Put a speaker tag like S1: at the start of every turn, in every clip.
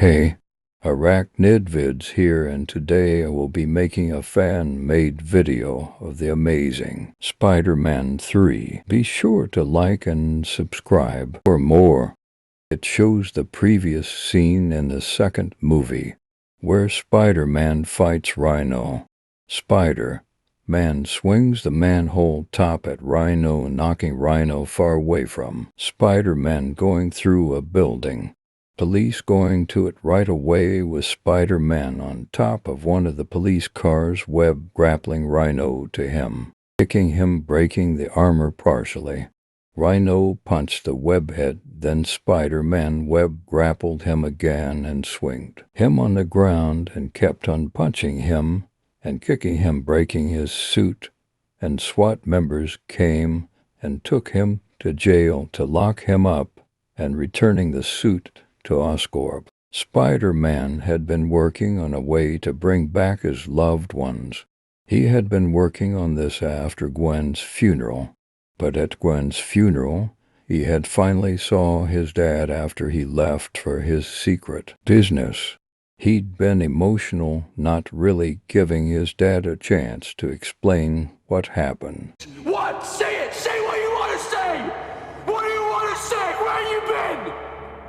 S1: Hey, ArachnidVids here, and today I will be making a fan-made video of the amazing Spider-Man 3. Be sure to like and subscribe for more. It shows the previous scene in the second movie, where Spider-Man fights Rhino. Spider-Man swings the manhole top at Rhino, knocking Rhino far away from Spider-Man going through a building. Police going to it right away with Spider-Man on top of one of the police cars, web grappling Rhino to him, kicking him, breaking the armor partially. Rhino punched the webhead, then Spider-Man web grappled him again and swinged him on the ground and kept on punching him and kicking him, breaking his suit, and SWAT members came and took him to jail to lock him up and returning the suit to Oscorp. Spider-Man had been working on a way to bring back his loved ones. He had been working on this after Gwen's funeral, but at Gwen's funeral, he had finally saw his dad after he left for his secret business. He'd been emotional, not really giving his dad a chance to explain what happened.
S2: What? Say it! Say what you want to say! What do you want to say? Where you been?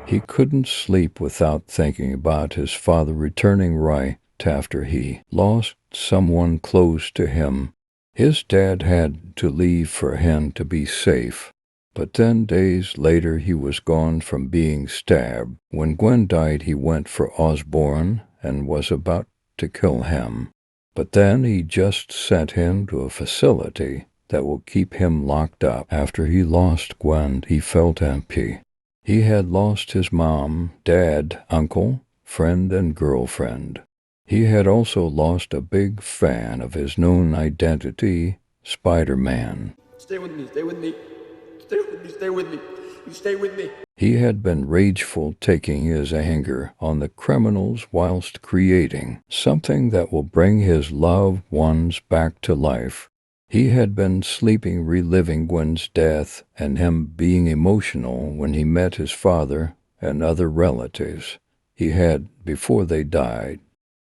S1: He couldn't sleep without thinking about his father returning right after he lost someone close to him. His dad had to leave for him to be safe, but then days later he was gone from being stabbed. When Gwen died, he went for Osborn and was about to kill him, but then he just sent him to a facility that will keep him locked up. After he lost Gwen, he felt empty. He had lost his mom, dad, uncle, friend, and girlfriend. He had also lost a big fan of his known identity, Spider-Man.
S2: Stay with me, stay with me. Stay with me, stay with me. You stay with me.
S1: He had been rageful, taking his anger on the criminals whilst creating something that will bring his loved ones back to life. He had been sleeping, reliving Gwen's death and him being emotional when he met his father and other relatives he had before they died.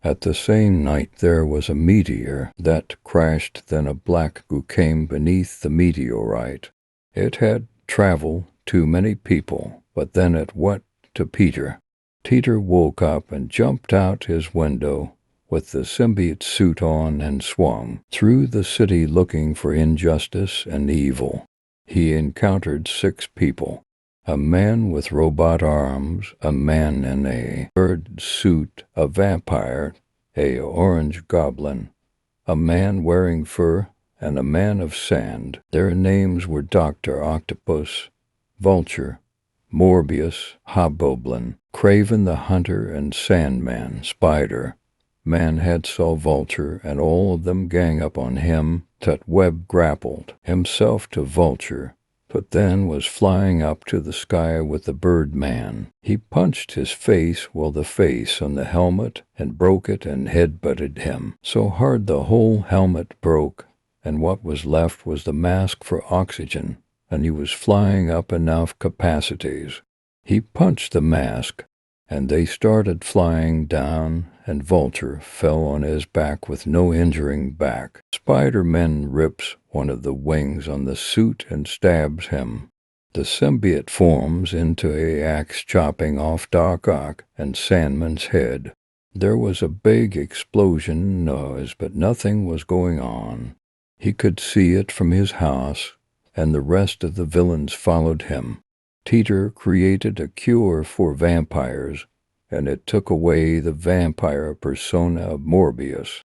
S1: At the same night there was a meteor that crashed, then a black goo came beneath the meteorite. It had traveled to many people, but then it went to Peter. Peter woke up and jumped out his window with the symbiote suit on and swung through the city looking for injustice and evil. He encountered 6 people: a man with robot arms, a man in a bird suit, a vampire, a orange goblin, a man wearing fur, and a man of sand. Their names were Dr. Octopus, Vulture, Morbius, Hobgoblin, Craven the Hunter, and Sandman. Spider-Man had saw Vulture, and all of them gang up on him. That web grappled himself to Vulture, but then was flying up to the sky with the Birdman. He punched his face, well, the face on the helmet, and broke it and headbutted him so hard the whole helmet broke, and what was left was the mask for oxygen, and he was flying up enough capacities. He punched the mask, and they started flying down, and Vulture fell on his back with no injuring back. Spider-Man rips one of the wings on the suit and stabs him. The symbiote forms into an axe, chopping off Doc Ock and Sandman's head. There was a big explosion noise, but nothing was going on. He could see it from his house, and the rest of the villains followed him. Peter created a cure for vampires, and it took away the vampire persona of Morbius.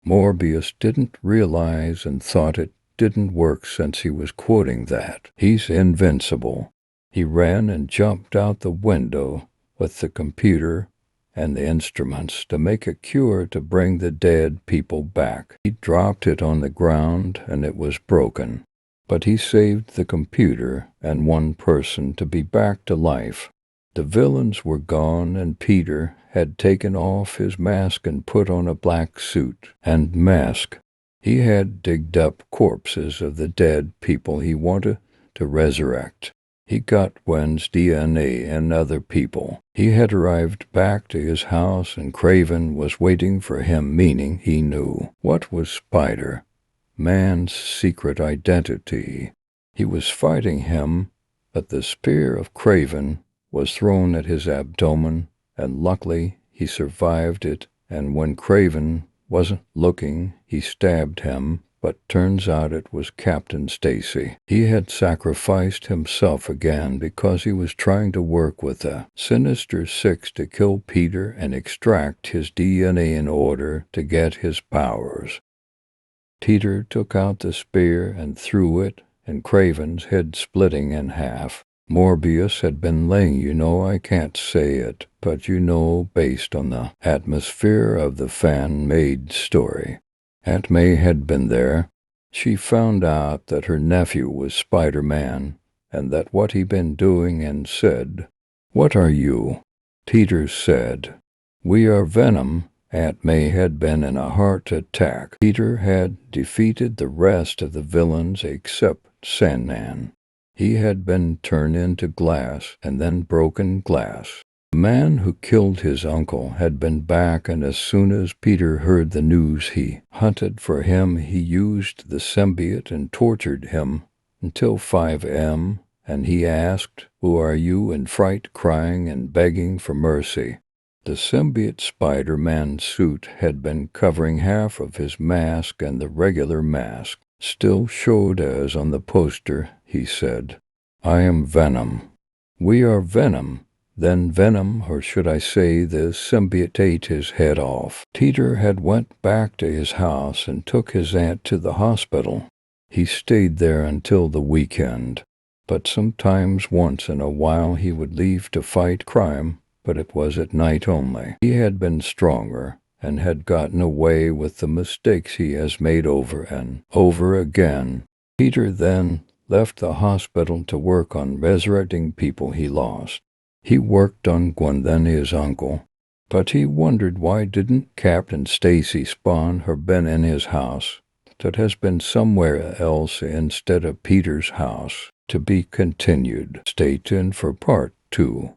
S1: Morbius didn't realize and thought it didn't work since he was quoting that. He's invincible. He ran and jumped out the window with the computer and the instruments to make a cure to bring the dead people back. He dropped it on the ground and it was broken, but he saved the computer and one person to be back to life. The villains were gone, and Peter had taken off his mask and put on a black suit and mask. He had digged up corpses of the dead people he wanted to resurrect. He got Gwen's DNA and other people. He had arrived back to his house and Craven was waiting for him, meaning he knew. What was Spider-Man's secret identity? He was fighting him, but the spear of Craven was thrown at his abdomen, and luckily he survived it, and when Craven wasn't looking, he stabbed him, but turns out it was Captain Stacy. He had sacrificed himself again because he was trying to work with the Sinister Six to kill Peter and extract his DNA in order to get his powers. Peter took out the spear and threw it, and Craven's head splitting in half. Morbius had been laying, I can't say it, but based on the atmosphere of the fan-made story. Aunt May had been there. She found out that her nephew was Spider-Man, and that what he'd been doing, and said, "What are you?" Peter said, "We are Venom." Aunt May had been in a heart attack. Peter had defeated the rest of the villains except Sandman. He had been turned into glass and then broken glass. The man who killed his uncle had been back, and as soon as Peter heard the news, he hunted for him. He used the symbiote and tortured him until 5 a.m., and he asked, "Who are you?" in fright, crying and begging for mercy. The symbiote Spider-Man suit had been covering half of his mask, and the regular mask still showed as on the poster. He said, "I am Venom." "We are Venom." Then Venom, or should I say the symbiote, ate his head off. Peter had went back to his house and took his aunt to the hospital. He stayed there until the weekend, but sometimes once in a while he would leave to fight crime, but it was at night only. He had been stronger and had gotten away with the mistakes he has made over and over again. Peter then left the hospital to work on resurrecting people he lost. He worked on Gwen, then his uncle, but he wondered why didn't Captain Stacy spawn her been in his house that has been somewhere else instead of Peter's house. To be continued. Stay tuned for part 2.